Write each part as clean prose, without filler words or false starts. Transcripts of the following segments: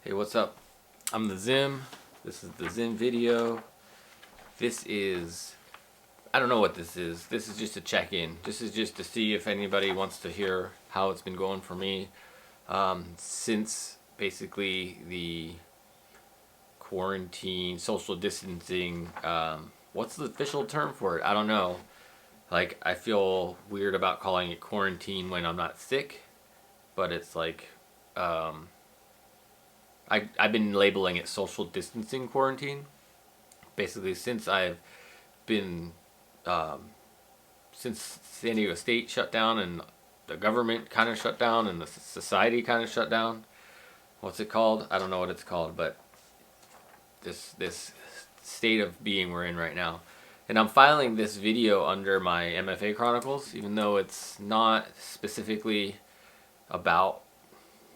Hey, what's up? I'm the Zim. This is the Zim video. I don't know what this is. This is just a check-in. This is just to see if anybody wants to hear how it's been going for me since basically the quarantine, social distancing. What's the official term for it? I don't know. Like, I feel weird about calling it quarantine when I'm not sick, but it's like, I've been labeling it social distancing quarantine. Basically, since I've been, since San Diego State shut down and the government kind of shut down and the society kind of shut down. What's it called? I don't know what it's called, but this state of being we're in right now. And I'm filing this video under my MFA Chronicles, even though it's not specifically about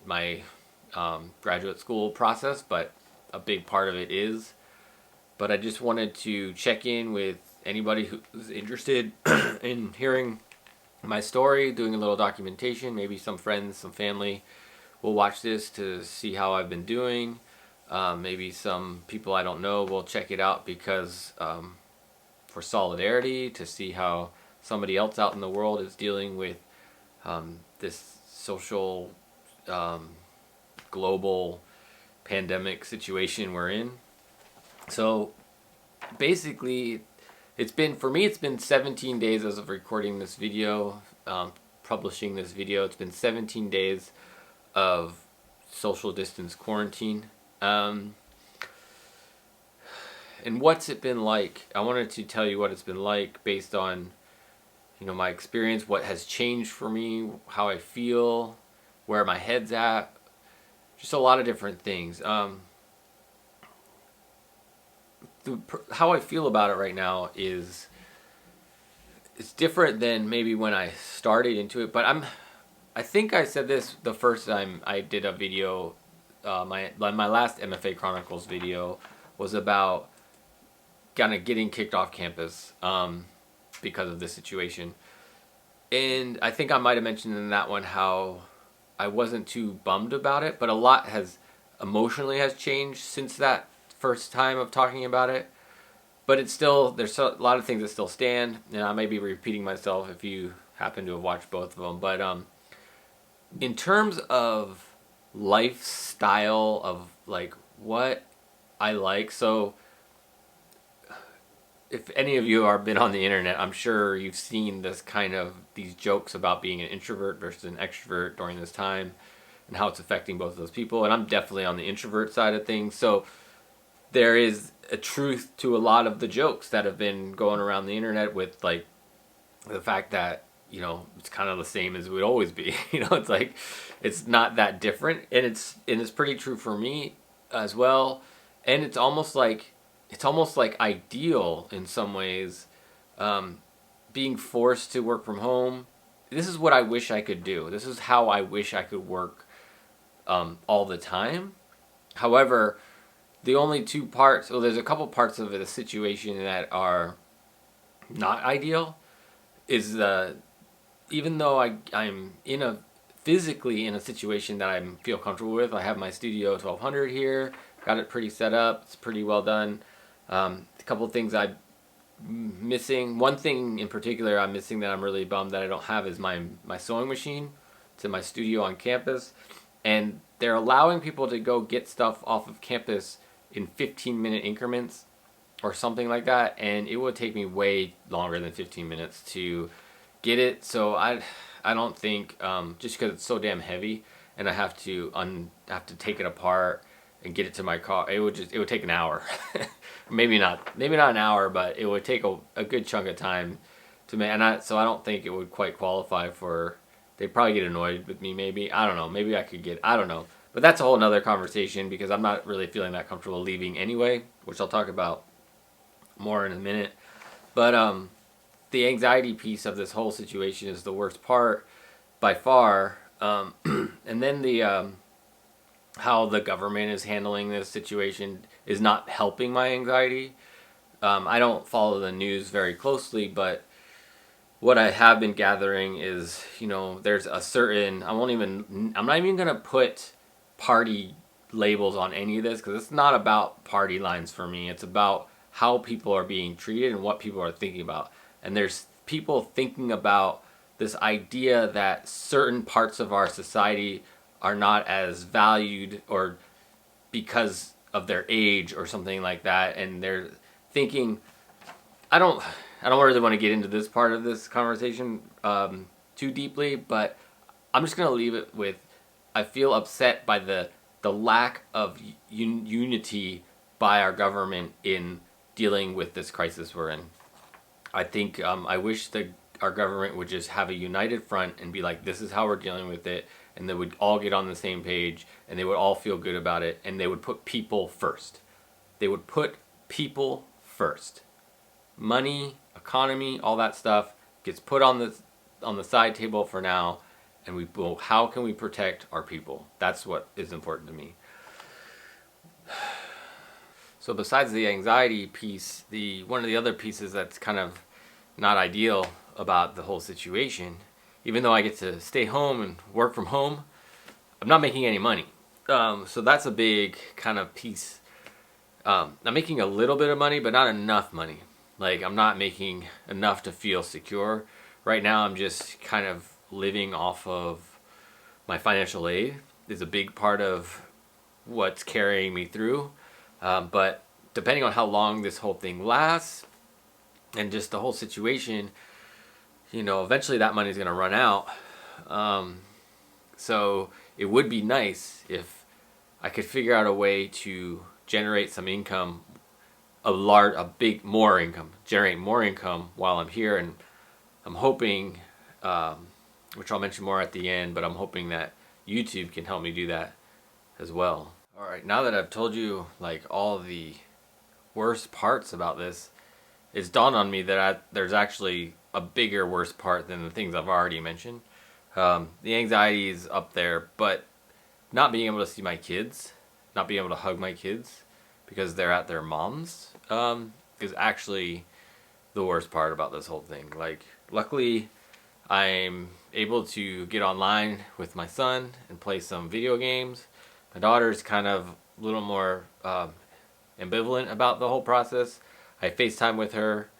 my graduate school process, but a big part of it is. But I just wanted to check in with anybody who's interested in hearing my story, doing a little documentation. Maybe some friends, some family will watch this to see how I've been doing. Maybe some people I don't know will check it out because for solidarity, to see how somebody else out in the world is dealing with this social global pandemic situation we're in. So basically, it's been 17 days as of recording this video, publishing this video. It's been 17 days of social distance quarantine. And what's it been like? I wanted to tell you what it's been like based on, my experience, what has changed for me, how I feel, where my head's at, just a lot of different things. How I feel about it right now is it's different than maybe when I started into it, but I think I said this the first time I did a video. My last MFA Chronicles video was about kind of getting kicked off campus because of this situation. And I think I might have mentioned in that one how I wasn't too bummed about it, but a lot has emotionally has changed since that first time of talking about it. But it's still, there's a lot of things that still stand, and I may be repeating myself if you happen to have watched both of them. But in terms of lifestyle, of like what I like, so if any of you have been on the internet, I'm sure you've seen these jokes about being an introvert versus an extrovert during this time and how it's affecting both of those people. And I'm definitely on the introvert side of things. So there is a truth to a lot of the jokes that have been going around the internet with like the fact that, it's kind of the same as it would always be. It's like, it's not that different. And it's pretty true for me as well. And it's almost like ideal in some ways, being forced to work from home. This is what I wish I could do. This is how I wish I could work all the time. However, the only two parts, there's a couple parts of the situation that are not ideal, is even though I'm physically in a situation that I feel comfortable with. I have my Studio 1200 here, got it pretty set up, it's pretty well done. A couple of things I'm missing. One thing in particular I'm missing that I'm really bummed that I don't have is my sewing machine to my studio on campus. And they're allowing people to go get stuff off of campus in 15-minute increments or something like that. And it would take me way longer than 15 minutes to get it. So I don't think, just because it's so damn heavy and I have to take it apart and get it to my car, it would take an hour. maybe not an hour, but it would take a good chunk of time to make. So I don't think it would quite qualify for. They'd probably get annoyed with me. Maybe, I don't know. Maybe I could I don't know. But that's a whole nother conversation because I'm not really feeling that comfortable leaving anyway, which I'll talk about more in a minute. But the anxiety piece of this whole situation is the worst part by far. And then the how the government is handling this situation is not helping my anxiety. I don't follow the news very closely, but what I have been gathering is, there's a certain, I'm not even going to put party labels on any of this, because it's not about party lines for me. It's about how people are being treated and what people are thinking about. And there's people thinking about this idea that certain parts of our society are not as valued, or because of their age or something like that, and they're thinking, I don't really want to get into this part of this conversation too deeply, but I'm just going to leave it with, I feel upset by the lack of unity by our government in dealing with this crisis we're in. I think I wish our government would just have a united front and be like, this is how we're dealing with it, and they would all get on the same page, and they would all feel good about it, and they would put people first. They would put people first. Money, economy, all that stuff gets put on the side table for now, and how can we protect our people? That's what is important to me. So besides the anxiety piece, one of the other pieces that's kind of not ideal about the whole situation, even though I get to stay home and work from home, I'm not making any money. So that's a big kind of piece. I'm making a little bit of money, but not enough money. Like, I'm not making enough to feel secure. Right now, I'm just kind of living off of my financial aid. Is a big part of what's carrying me through. But depending on how long this whole thing lasts and just the whole situation, eventually that money's going to run out. So it would be nice if I could figure out a way to generate some income, generate more income while I'm here. And I'm hoping, which I'll mention more at the end, but I'm hoping that YouTube can help me do that as well. All right, now that I've told you like all the worst parts about this, it's dawned on me that there's actually a bigger worst part than the things I've already mentioned. The anxiety is up there, but not being able to see my kids, not being able to hug my kids because they're at their mom's, is actually the worst part about this whole thing. Like, luckily, I'm able to get online with my son and play some video games. My daughter's kind of a little more ambivalent about the whole process. I FaceTime with her,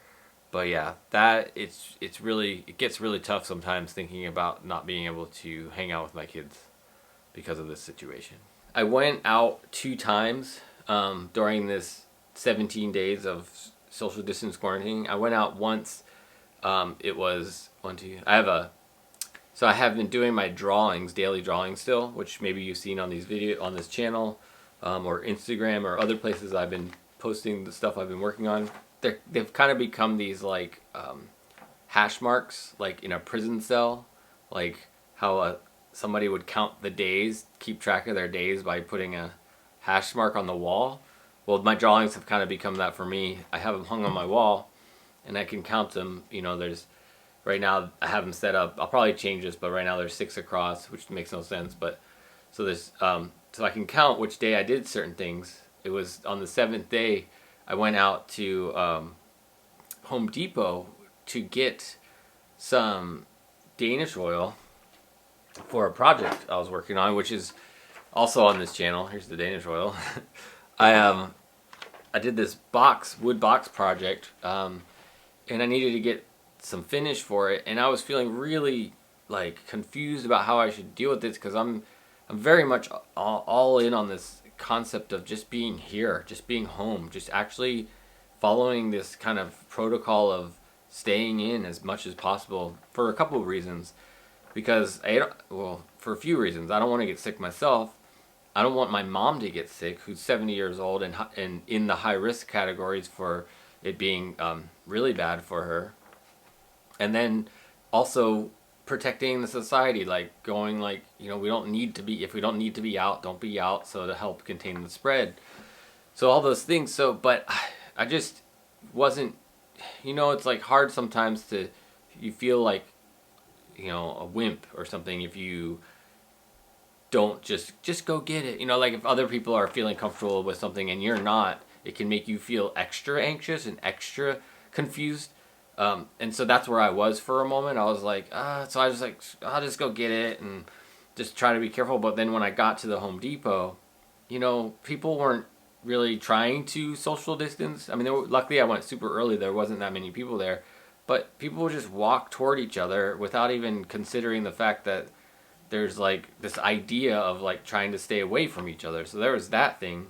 but yeah, it gets really tough sometimes thinking about not being able to hang out with my kids because of this situation. I went out 2 times during this 17 days of social distance quarantine. I went out once. It was so I have been doing my daily drawings still, which maybe you've seen on this channel, or Instagram or other places I've been posting the stuff I've been working on. They've kind of become these like hash marks, like in a prison cell, like how somebody would count the days, keep track of their days by putting a hash mark on the wall. Well, my drawings have kind of become that for me. I have them hung on my wall, and I can count them. Right now I have them set up. I'll probably change this, but right now there's 6 across, which makes no sense. But so there's so I can count which day I did certain things. It was on the 7th day I went out to Home Depot to get some Danish oil for a project I was working on, which is also on this channel. Here's the Danish oil. I did this wood box project, and I needed to get some finish for it, and I was feeling really like confused about how I should deal with this, because I'm very much all in on this concept of just being here, just being home, just actually following this kind of protocol of staying in as much as possible, for a couple of reasons. Because for a few reasons. I don't want to get sick myself. I don't want my mom to get sick, who's 70 years old and in the high risk categories for it being really bad for her. And then also protecting the society, like going like, if we don't need to be out, don't be out, so to help contain the spread. So all those things. But I just wasn't, it's like hard sometimes you feel like, a wimp or something if you don't just go get it. Like if other people are feeling comfortable with something and you're not, it can make you feel extra anxious and extra confused. And so that's where I was for a moment. I was like, so I was like, I'll just go get it and just try to be careful. But then when I got to the Home Depot, people weren't really trying to social distance. I mean, luckily I went super early. There wasn't that many people there, but people would just walk toward each other without even considering the fact that there's like this idea of like trying to stay away from each other. So there was that thing.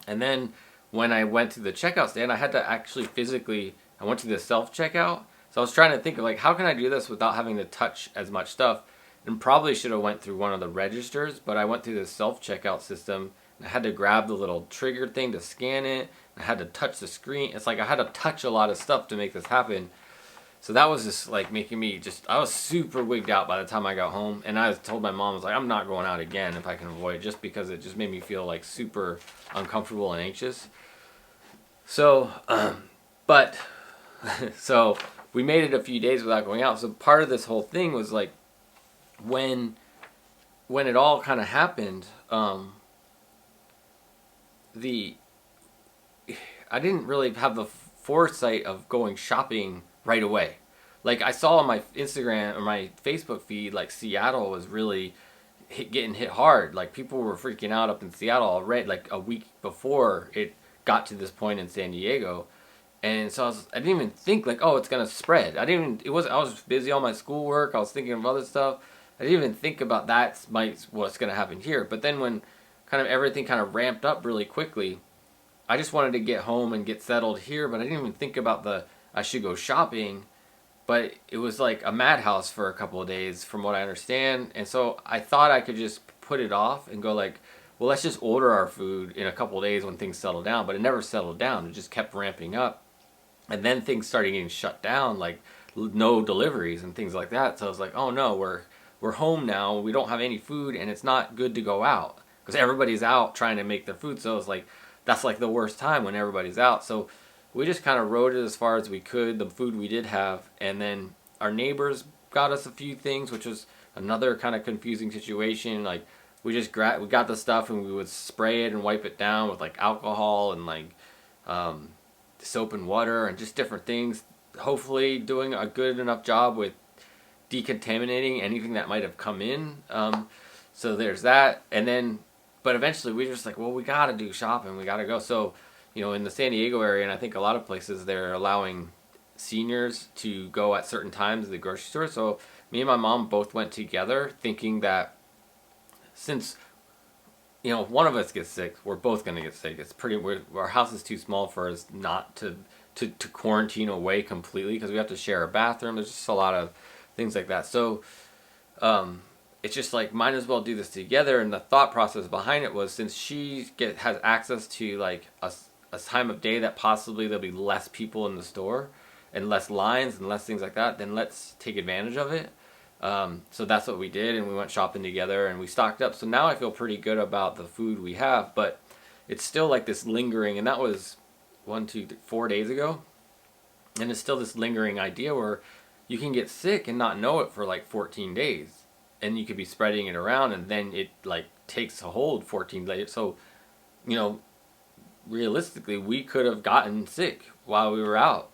And then when I went to the checkout stand, I had to actually physically, I went to the self checkout. So I was trying to think of like, how can I do this without having to touch as much stuff? And probably should have went through one of the registers, but I went through the self checkout system. And I had to grab the little trigger thing to scan it. I had to touch the screen. It's like I had to touch a lot of stuff to make this happen. So that was just like making me I was super wigged out by the time I got home. And I told my mom, I was like, I'm not going out again if I can avoid it, just because it just made me feel like super uncomfortable and anxious. So, but, so we made it a few days without going out. So part of this whole thing was like, when it all kind of happened, I didn't really have the foresight of going shopping right away. Like I saw on my Instagram or my Facebook feed, like Seattle was really getting hit hard. Like people were freaking out up in Seattle already, like a week before it got to this point in San Diego. And so I didn't even think like, oh, it's gonna spread. I was busy on my schoolwork. I was thinking of other stuff. I didn't even think about what's gonna happen here. But then when kind of everything kind of ramped up really quickly, I just wanted to get home and get settled here. But I didn't even think about I should go shopping. But it was like a madhouse for a couple of days from what I understand. And so I thought I could just put it off and go like, well, let's just order our food in a couple of days when things settle down. But it never settled down. It just kept ramping up. And then things started getting shut down, like no deliveries and things like that. So I was like, oh no, we're home now. We don't have any food and it's not good to go out because everybody's out trying to make their food. So it's like, that's like the worst time when everybody's out. So we just kind of rode it as far as we could, the food we did have. And then our neighbors got us a few things, which was another kind of confusing situation. Like we got the stuff and we would spray it and wipe it down with like alcohol and like soap and water and just different things. Hopefully doing a good enough job with decontaminating anything that might have come in. So there's that. And then, but eventually we were just like, well, we got to do shopping. We got to go. So, in the San Diego area, and I think a lot of places, they're allowing seniors to go at certain times to the grocery store. So me and my mom both went together thinking that since, one of us gets sick, we're both going to get sick. Our house is too small for us not to quarantine away completely because we have to share a bathroom. There's just a lot of things like that. So it's just like, might as well do this together. And the thought process behind it was, since she has access to like a time of day that possibly there'll be less people in the store and less lines and less things like that, then let's take advantage of it. So that's what we did, and we went shopping together and we stocked up. So now I feel pretty good about the food we have, but it's still like this lingering, and that was 4 days ago. And it's still this lingering idea where you can get sick and not know it for like 14 days. And you could be spreading it around, and then it like takes a hold 14 days later. So, realistically, we could have gotten sick while we were out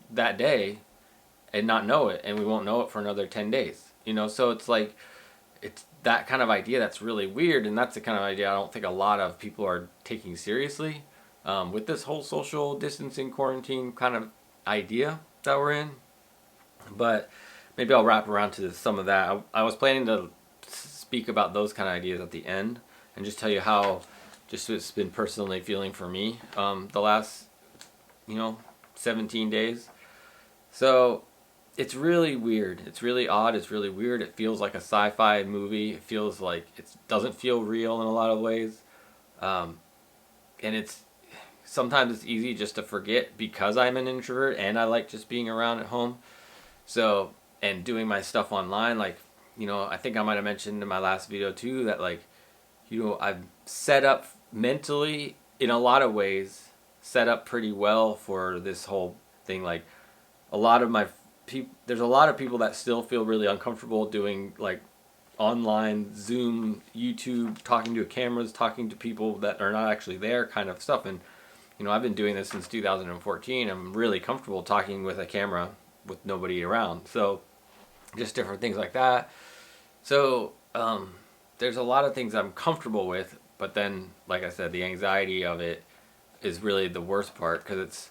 that day and not know it, and we won't know it for another 10 days. So it's like, it's that kind of idea that's really weird, and that's the kind of idea I don't think a lot of people are taking seriously with this whole social distancing quarantine kind of idea that we're in. But maybe I'll wrap around to some of that. I was planning to speak about those kind of ideas at the end and just tell you how just it's been personally feeling for me the last 17 days. So it's really weird. It's really odd. It's really weird. It feels like a sci-fi movie. It feels like it doesn't feel real in a lot of ways. And sometimes it's easy just to forget because I'm an introvert and I like just being around at home. So, and doing my stuff online, like, I think I might have mentioned in my last video too that like, I've set up mentally in a lot of ways, set up pretty well for this whole thing. Like a lot of there's a lot of people that still feel really uncomfortable doing like online Zoom, YouTube, talking to cameras, talking to people that are not actually there kind of stuff. And, I've been doing this since 2014. I'm really comfortable talking with a camera with nobody around. So just different things like that. So, there's a lot of things I'm comfortable with, But then, like I said, the anxiety of it is really the worst part, because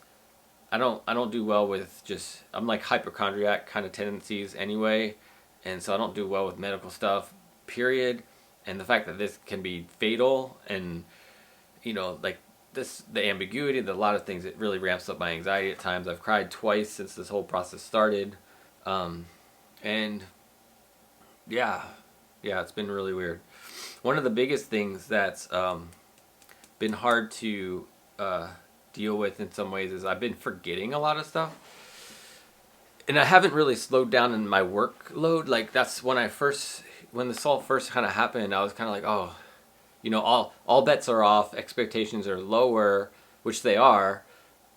I don't do well with just, I'm like hypochondriac kind of tendencies anyway, and so I don't do well with medical stuff, period. And the fact that this can be fatal, and like this, the ambiguity, a lot of things, it really ramps up my anxiety at times. I've cried twice since this whole process started, and yeah, it's been really weird. One of the biggest things that's been hard to deal with in some ways is I've been forgetting a lot of stuff. And I haven't really slowed down in my workload. Like, that's when this all first kind of happened, I was kind of like, oh, all bets are off, expectations are lower, which they are,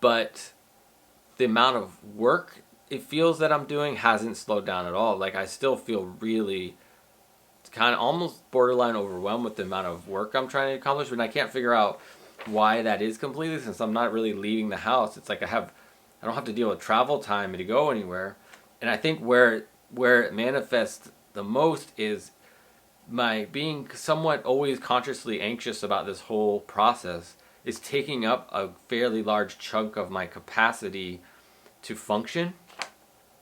but the amount of work it feels that I'm doing hasn't slowed down at all. Like, I still feel really kind of almost borderline overwhelmed with the amount of work I'm trying to accomplish, and I can't figure out why that is completely, since I'm not really leaving the house. It's like I don't have to deal with travel time to go anywhere. And I think where it manifests the most is my being somewhat always consciously anxious about this whole process is taking up a fairly large chunk of my capacity to function,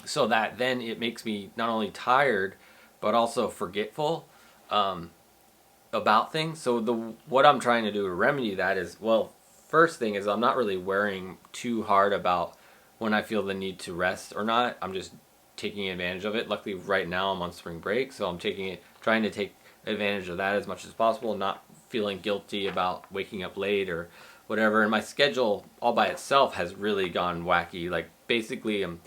so that then it makes me not only tired but also forgetful about things. So what I'm trying to do to remedy that is, well, first thing is I'm not really worrying too hard about when I feel the need to rest or not. I'm just taking advantage of it. Luckily right now I'm on spring break, so I'm trying to take advantage of that as much as possible, not feeling guilty about waking up late or whatever. And my schedule all by itself has really gone wacky. Like, basically I'm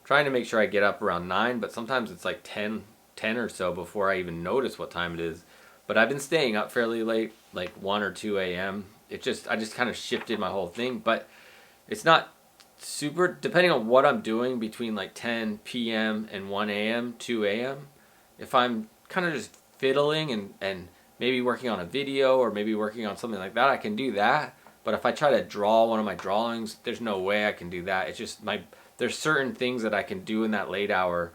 trying to make sure I get up around 9, but sometimes it's like 10 or so before I even notice what time it is. But I've been staying up fairly late, like 1 or 2 a.m. I just kind of shifted my whole thing, but it's not super, depending on what I'm doing between like 10 p.m. and 1 a.m., 2 a.m. If I'm kind of just fiddling and maybe working on a video or maybe working on something like that, I can do that. But if I try to draw one of my drawings, there's no way I can do that. It's just there's certain things that I can do in that late hour,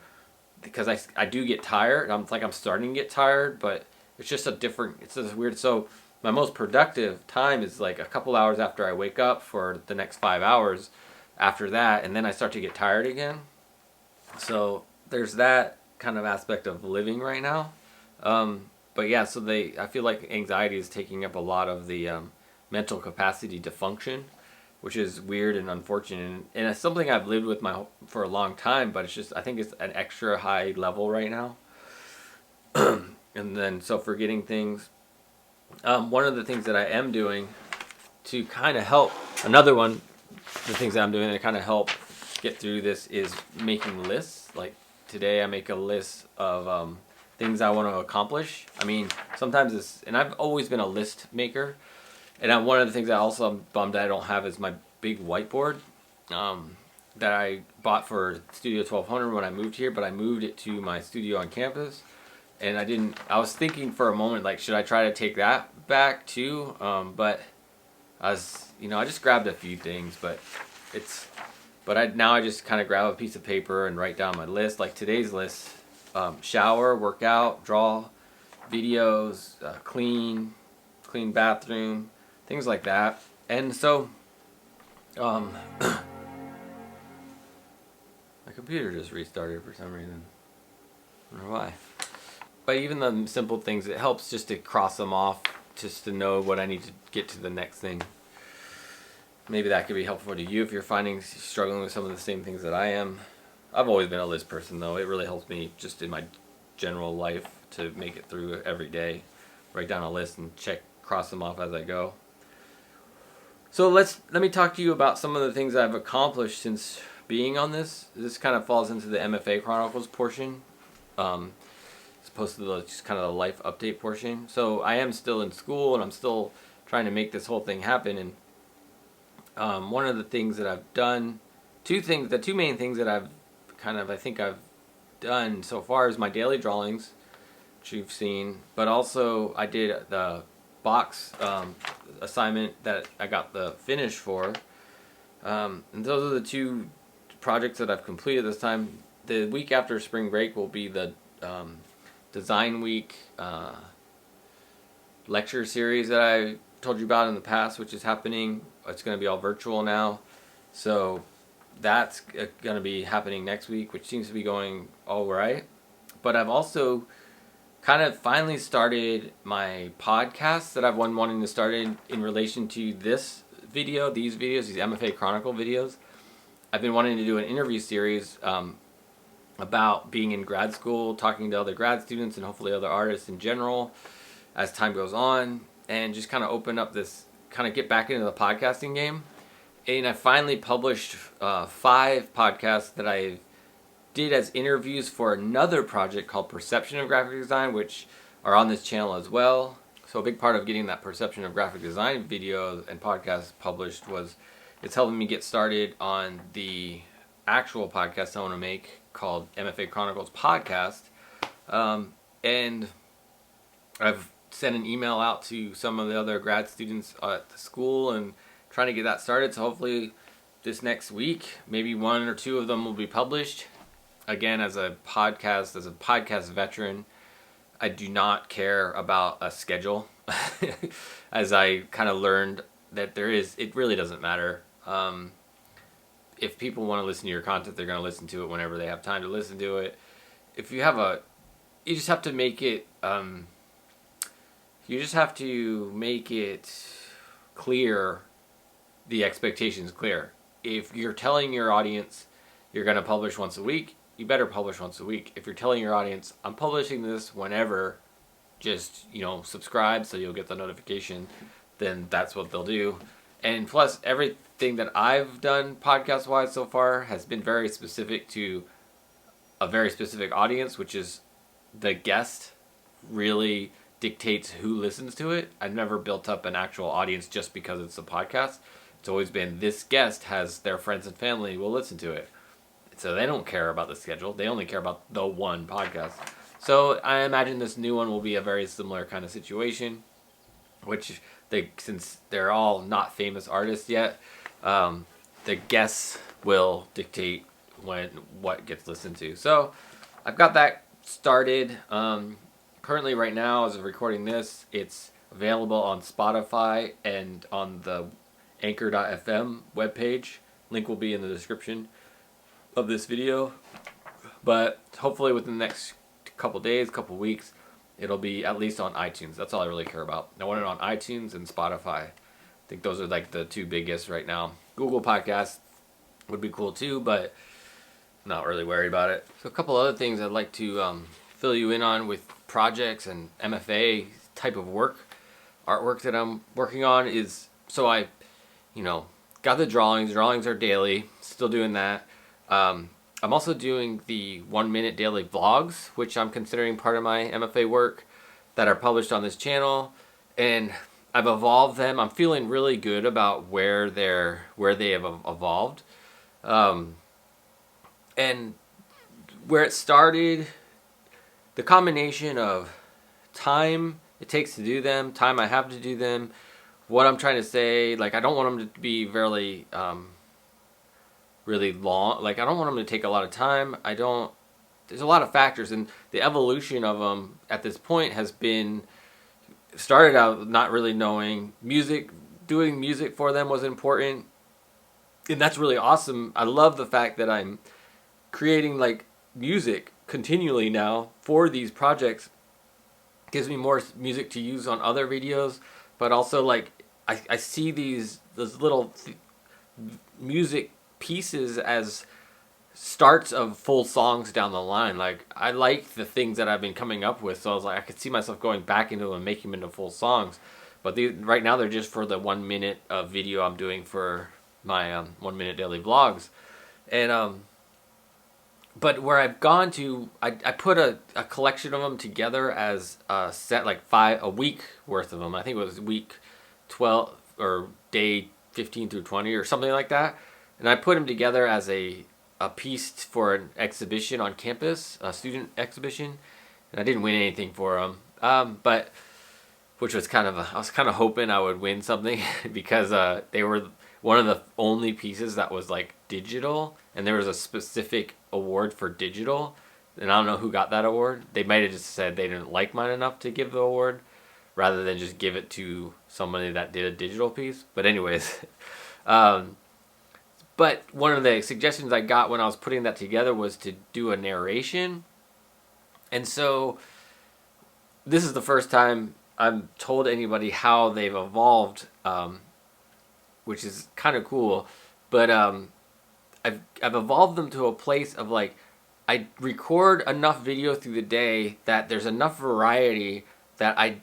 because I do get tired. I'm starting to get tired, but it's just it's just weird. So my most productive time is like a couple hours after I wake up for the next 5 hours after that, and then I start to get tired again. So there's that kind of aspect of living right now. But yeah, so I feel like anxiety is taking up a lot of the mental capacity to function, which is weird and unfortunate, and it's something I've lived with for a long time, but it's just, I think it's an extra high level right now. And then, so forgetting things. One of the things that I am doing to kind of help, the things that I'm doing to kind of help get through this is making lists. Like today I make a list of things I want to accomplish. I mean, sometimes and I've always been a list maker. And one of the things that also I'm bummed that I don't have is my big whiteboard that I bought for Studio 1200 when I moved here, but I moved it to my studio on campus. And I was thinking for a moment, like, should I try to take that back too? But I just grabbed a few things, but now I just kind of grab a piece of paper and write down my list. Like today's list, shower, workout, draw, videos, clean bathroom, things like that. And so, my computer just restarted for some reason. I don't know why. But even the simple things, it helps just to cross them off, just to know what I need to get to the next thing. Maybe that could be helpful to you if you're struggling with some of the same things that I am. I've always been a list person, though. It really helps me just in my general life to make it through every day. Write down a list and cross them off as I go. So let me talk to you about some of the things I've accomplished since being on this. This kind of falls into the MFA Chronicles portion, as opposed to just kind of the life update portion. So I am still in school and I'm still trying to make this whole thing happen. And one of the things that I've done, the two main things that I think I've done so far is my daily drawings, which you've seen, but also I did the box assignment that I got the finish for. And those are the two projects that I've completed this time. The week after spring break will be the design week lecture series that I told you about in the past, which is happening. It's going to be all virtual now. So that's going to be happening next week, which seems to be going all right. But I've also kind of finally started my podcast that I've been wanting to start in relation to these videos, these MFA Chronicle videos. I've been wanting to do an interview series about being in grad school, talking to other grad students and hopefully other artists in general as time goes on, and just kind of open up this, kind of get back into the podcasting game. And I finally published 5 podcasts that I did as interviews for another project called Perception of Graphic Design, which are on this channel as well. So a big part of getting that Perception of Graphic Design video and podcast published was it's helping me get started on the actual podcast I want to make called MFA Chronicles Podcast. And I've sent an email out to some of the other grad students at the school and trying to get that started. So hopefully this next week, maybe 1 or 2 of them will be published. Again, as a podcast veteran, I do not care about a schedule. As I kind of learned that it really doesn't matter. If people want to listen to your content, they're going to listen to it whenever they have time to listen to it. If you have you just have to make it, clear, the expectations clear. If you're telling your audience you're going to publish once a week, you better publish once a week. If you're telling your audience, I'm publishing this whenever, just, subscribe so you'll get the notification, then that's what they'll do. And plus, everything that I've done podcast-wise so far has been very specific to a very specific audience, which is the guest really dictates who listens to it. I've never built up an actual audience just because it's a podcast. It's always been this guest has their friends and family will listen to it. So they don't care about the schedule. They only care about the one podcast. So I imagine this new one will be a very similar kind of situation, which since they're all not famous artists yet, the guests will dictate what gets listened to. So I've got that started. Currently, right now, as of recording this, it's available on Spotify and on the Anchor.fm webpage. Link will be in the description of this video. But hopefully within the next couple days, couple weeks, it'll be at least on iTunes. That's all I really care about. I want it on iTunes and Spotify. I think those are like the 2 biggest right now. Google Podcasts would be cool too, but not really worried about it. So a couple other things I'd like to fill you in on with projects and MFA type of artwork that I'm working on is, so I, got the drawings. Drawings are daily, still doing that. I'm also doing the 1-minute daily vlogs, which I'm considering part of my MFA work, that are published on this channel, and I've evolved them. I'm feeling really good about where they have evolved, and where it started. The combination of time it takes to do them, time I have to do them, what I'm trying to say, like I don't want them to be really long. Like I don't want them to take a lot of time. There's a lot of factors, and the evolution of them at this point has been started out not really knowing music. Doing music for them was important, and that's really awesome. I love the fact that I'm creating like music continually now for these projects. Gives me more music to use on other videos, but also like I see those little music pieces as starts of full songs down the line. Like I like the things that I've been coming up with, so I was like I could see myself going back into them and making them into full songs. But right now they're just for the 1 minute of video I'm doing for my 1 minute daily vlogs. And but where I've gone to, I put a collection of them together as a set, like a week worth of them. I think it was week 12 or day 15 through 20 or something like that. And I put them together as a piece for an exhibition on campus, a student exhibition. And I didn't win anything for them, but which was I was kind of hoping I would win something because they were one of the only pieces that was like digital, and there was a specific award for digital, and I don't know who got that award. They might have just said they didn't like mine enough to give the award, rather than just give it to somebody that did a digital piece. But anyways, um, but one of the suggestions I got when I was putting that together was to do a narration. And so this is the first time I've told anybody how they've evolved, which is kind of cool. But I've evolved them to a place of like, I record enough video through the day that there's enough variety that I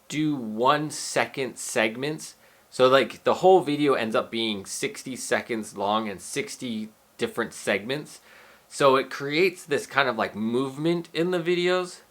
do 1 second segments. So like the whole video ends up being 60 seconds long and 60 different segments. So it creates this kind of like movement in the videos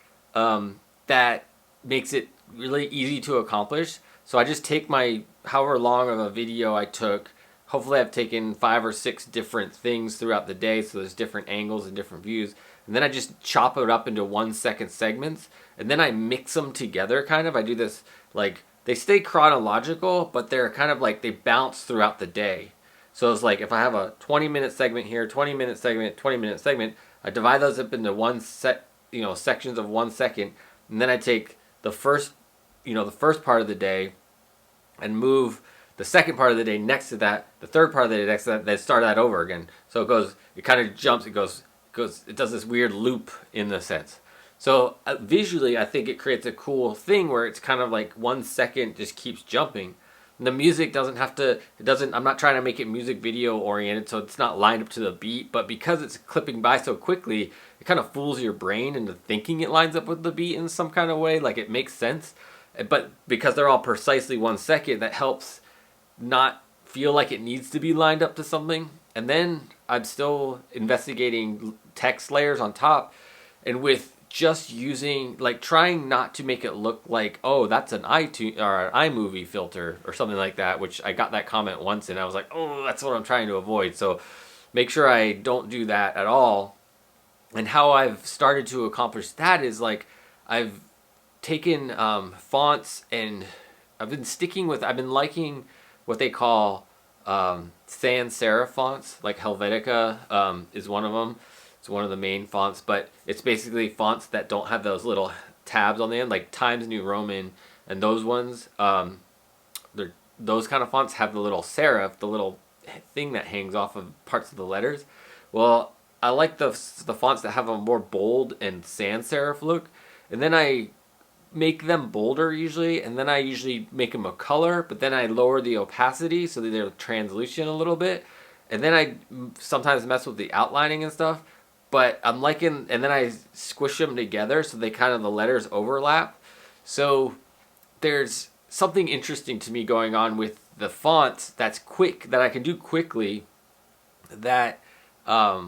that makes it really easy to accomplish. So I just take my however long of a video I took. Hopefully I've taken 5 or 6 different things throughout the day, so there's different angles and different views. And then I just chop it up into 1 second segments, and then I mix them together kind of. I do this, like, they stay chronological, but they're kind of like, they bounce throughout the day. So it's like, if I have a 20-minute segment here, 20-minute segment, 20-minute segment, I divide those up into sections of 1 second, and then I take the first part of the day and move the second part of the day next to that, the third part of the day next to that, then start that over again. So it kind of jumps, it does this weird loop in the sense. So visually, I think it creates a cool thing where it's kind of like 1 second just keeps jumping. And the music doesn't have to, I'm not trying to make it music video oriented, so it's not lined up to the beat, but because it's clipping by so quickly, it kind of fools your brain into thinking it lines up with the beat in some kind of way, like it makes sense. But because they're all precisely 1 second, that helps not feel like it needs to be lined up to something. And then I'm still investigating text layers on top, and with just using, like, trying not to make it look like, oh, that's an iTunes or an iMovie filter or something like that, which I got that comment once and I was like, oh, that's what I'm trying to avoid. So make sure I don't do that at all. And how I've started to accomplish that is, like, I've taken fonts, and I've been liking what they call sans serif fonts, like Helvetica is one of them. It's one of the main fonts, but it's basically fonts that don't have those little tabs on the end, like Times New Roman, and those ones, those kind of fonts have the little serif, the little thing that hangs off of parts of the letters. Well, I like the fonts that have a more bold and sans serif look, and then I make them bolder usually, and then I usually make them a color, but then I lower the opacity so that they're translucent a little bit, and then I sometimes mess with the outlining and stuff. But I'm liking, and then I squish them together so they kind of, the letters overlap. So there's something interesting to me going on with the fonts that's quick, that I can do quickly, that I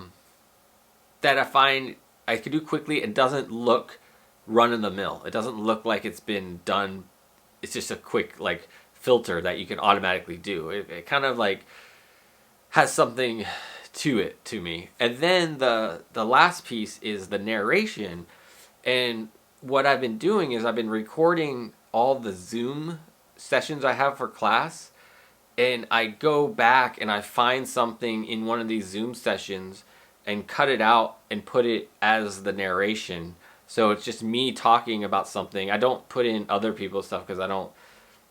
find I can do quickly and doesn't look run of the mill. It doesn't look like it's been done. It's just a quick, like, filter that you can automatically do. It kind of like has something to it to me. And then the last piece is the narration. And what I've been doing is I've been recording all the Zoom sessions I have for class, and I go back and I find something in one of these Zoom sessions and cut it out and put it as the narration. So it's just me talking about something. I don't put in other people's stuff because I don't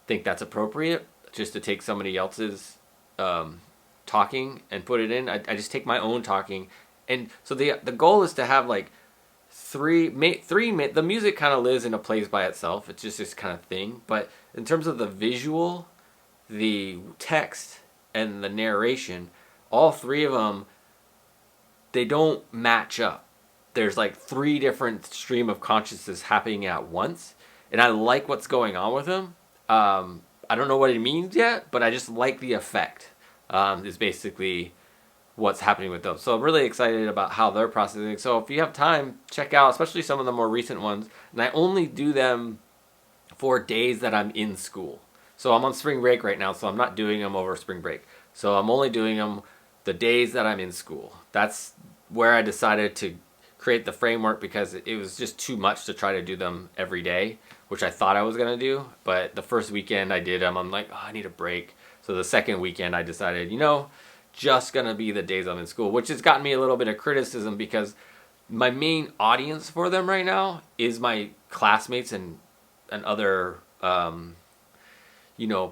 think that's appropriate, just to take somebody else's talking and put it in. I just take my own talking. And so the goal is to have like three, the music kind of lives in a place by itself. It's just this kind of thing. But in terms of the visual, the text, and the narration, all three of them, they don't match up. There's like 3 different stream of consciousness happening at once. And I like what's going on with them. I don't know what it means yet, but I just like the effect. Is basically what's happening with those. So I'm really excited about how they're processing. So if you have time, check out especially some of the more recent ones. And I only do them for days that I'm in school. So I'm on spring break right now, so I'm not doing them over spring break. So I'm only doing them the days that I'm in school. That's where I decided to create the framework, because it was just too much to try to do them every day, which I thought I was going to do. But the first weekend I did them, I'm like, oh, I need a break. So the second weekend I decided, just going to be the days I'm in school, which has gotten me a little bit of criticism because my main audience for them right now is my classmates and other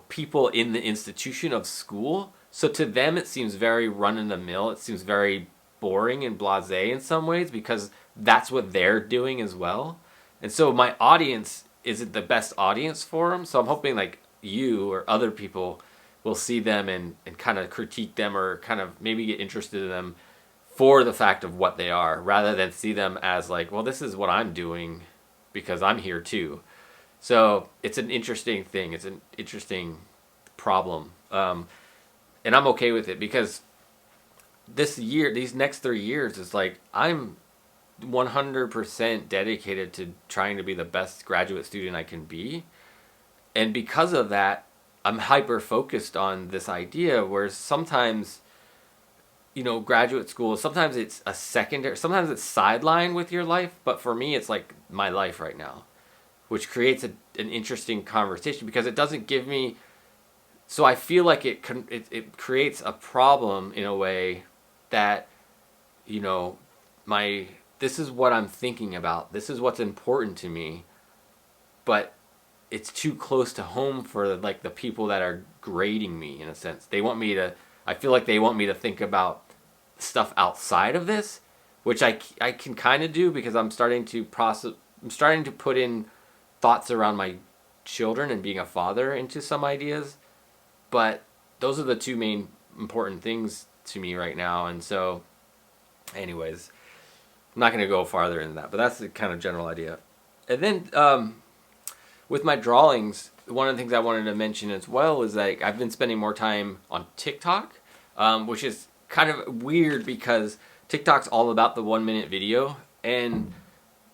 people in the institution of school. So to them, it seems very run of the mill. It seems very boring and blasé in some ways because that's what they're doing as well. And so my audience isn't the best audience for them. So I'm hoping like you or other people will see them and kind of critique them or kind of maybe get interested in them for the fact of what they are, rather than see them as like, well, this is what I'm doing because I'm here too. So it's an interesting thing. It's an interesting problem. And I'm okay with it because these next 3 years is like, I'm 100% dedicated to trying to be the best graduate student I can be. And because of that, I'm hyper focused on this idea where sometimes, graduate school, sometimes it's a secondary, sometimes it's sideline with your life. But for me, it's like my life right now, which creates an interesting conversation because it doesn't give me. So I feel like it creates a problem in a way that, this is what I'm thinking about. This is what's important to me, but it's too close to home for like the people that are grading me in a sense. I feel like they want me to think about stuff outside of this, which I can kind of do because I'm starting to put in thoughts around my children and being a father into some ideas. But those are the two main important things to me right now. And so anyways, I'm not going to go farther into that, but that's the kind of general idea. And then with my drawings, one of the things I wanted to mention as well is that I've been spending more time on TikTok, which is kind of weird because TikTok's all about the 1 minute video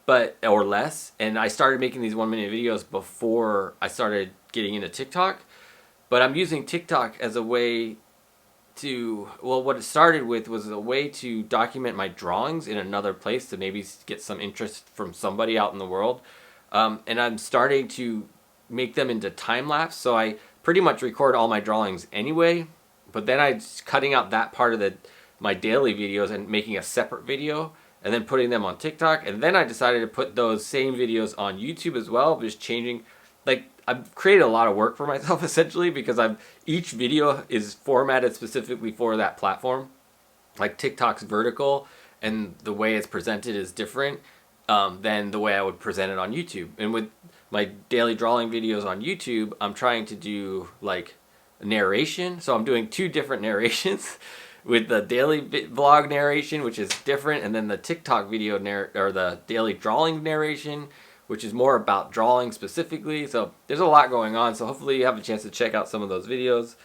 or less. And I started making these 1 minute videos before I started getting into TikTok. But I'm using TikTok as a way what it started with was a way to document my drawings in another place to maybe get some interest from somebody out in the world. And I'm starting to make them into time lapse. So I pretty much record all my drawings anyway, but then I'm cutting out that part of my daily videos and making a separate video and then putting them on TikTok. And then I decided to put those same videos on YouTube as well, just changing. Like, I've created a lot of work for myself essentially because each video is formatted specifically for that platform. Like TikTok's vertical and the way it's presented is different than the way I would present it on YouTube. And with my daily drawing videos on YouTube, I'm trying to do like narration. So I'm doing 2 different narrations with the daily vlog narration, which is different, and then the TikTok video or the daily drawing narration, which is more about drawing specifically. So there's a lot going on. So hopefully you have a chance to check out some of those videos.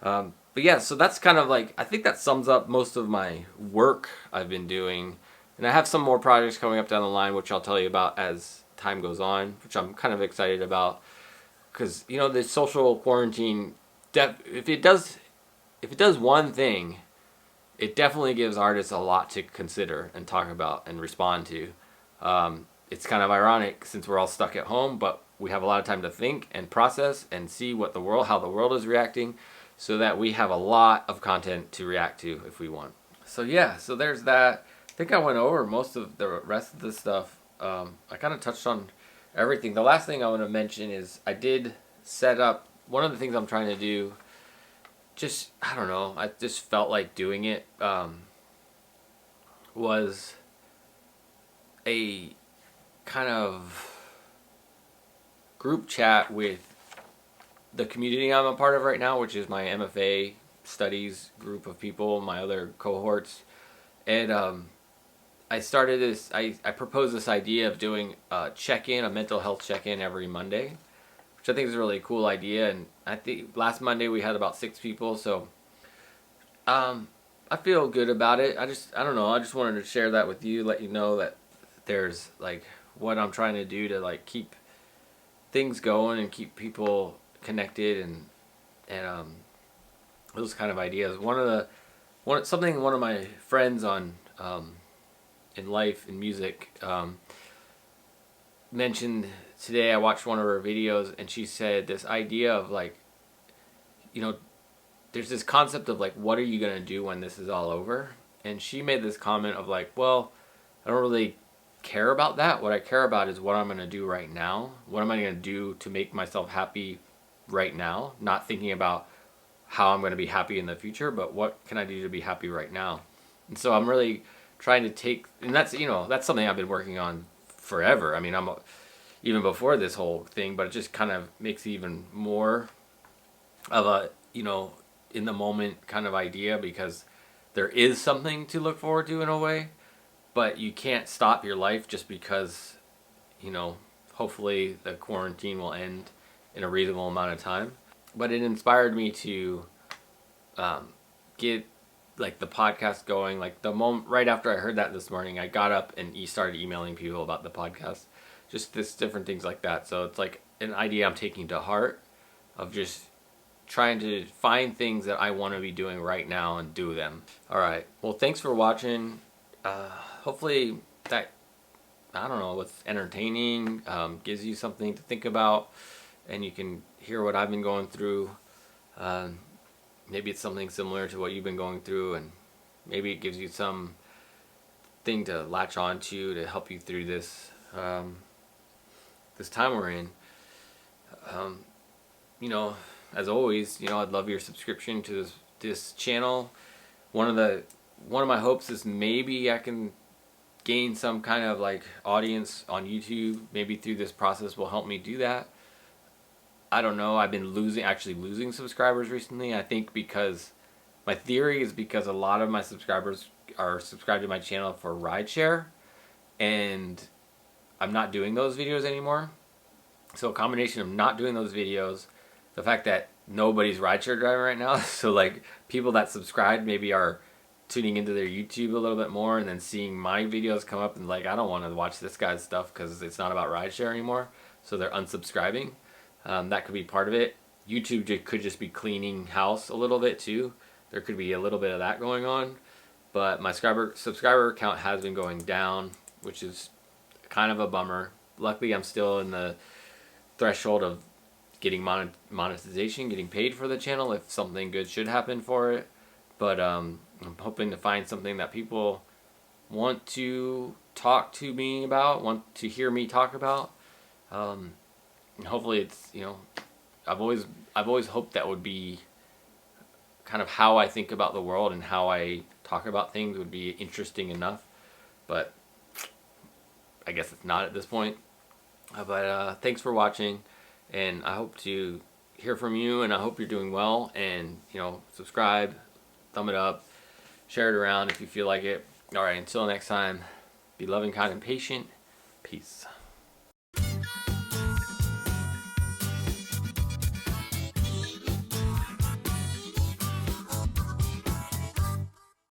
But yeah, so that's kind of like, I think that sums up most of my work I've been doing. And I have some more projects coming up down the line, which I'll tell you about as time goes on, which I'm kind of excited about. Because, the social quarantine, if it does one thing, it definitely gives artists a lot to consider and talk about and respond to. It's kind of ironic since we're all stuck at home, but we have a lot of time to think and process and see how the world is reacting, so that we have a lot of content to react to if we want. So yeah, so there's that. I think I went over most of the rest of the stuff. I kind of touched on everything. The last thing I want to mention is I did set up, one of the things I'm trying to do, I don't know, I just felt like doing it, was a kind of group chat with the community I'm a part of right now, which is my MFA studies group of people, my other cohorts. And I proposed this idea of doing a mental health check-in every Monday, which I think is a really cool idea. And I think last Monday we had about 6 people, so I feel good about it. I don't know, I just wanted to share that with you, let you know that there's like what I'm trying to do to like keep things going and keep people connected and those kind of ideas. One of my friends on in life in music mentioned today. I watched one of her videos and she said this idea of like, there's this concept of like, what are you gonna do when this is all over? And she made this comment of like, well, I don't really care about that. What I care about is what I'm going to do right now. What am I going to do to make myself happy right now? Not thinking about how I'm going to be happy in the future, but what can I do to be happy right now? And so I'm really trying to take, and that's, that's something I've been working on forever. I mean, even before this whole thing, but it just kind of makes it even more of a, in the moment kind of idea, because there is something to look forward to in a way, but you can't stop your life just because, hopefully the quarantine will end in a reasonable amount of time. But it inspired me to get like the podcast going. Like the moment right after I heard that this morning, I got up and started emailing people about the podcast, just this different things like that. So it's like an idea I'm taking to heart of just trying to find things that I want to be doing right now and do them. All right. Well, thanks for watching. Hopefully that, I don't know, what's entertaining, gives you something to think about, and you can hear what I've been going through. Maybe it's something similar to what you've been going through, and maybe it gives you some thing to latch on to help you through this this time we're in. As always, I'd love your subscription to this channel. One of my hopes is maybe I can gain some kind of like audience on YouTube. Maybe through this process will help me do that. I don't know. I've been actually losing subscribers recently. I think because my theory is because a lot of my subscribers are subscribed to my channel for rideshare, and I'm not doing those videos anymore. So a combination of not doing those videos, the fact that nobody's rideshare driving right now, so like people that subscribed maybe are tuning into their YouTube a little bit more and then seeing my videos come up and like, I don't want to watch this guy's stuff because it's not about rideshare anymore, so they're unsubscribing. That could be part of it. YouTube could just be cleaning house a little bit too. There could be a little bit of that going on. But my subscriber count has been going down, which is kind of a bummer. Luckily, I'm still in the threshold of getting monetization, getting paid for the channel if something good should happen for it. But I'm hoping to find something that people want to talk to me about, want to hear me talk about. And hopefully it's, I've always hoped that would be kind of how I think about the world and how I talk about things would be interesting enough. But I guess it's not at this point. But thanks for watching, and I hope to hear from you, and I hope you're doing well, and subscribe, thumb it up, share it around if you feel like it. All right, until next time, be loving, kind, and patient. Peace.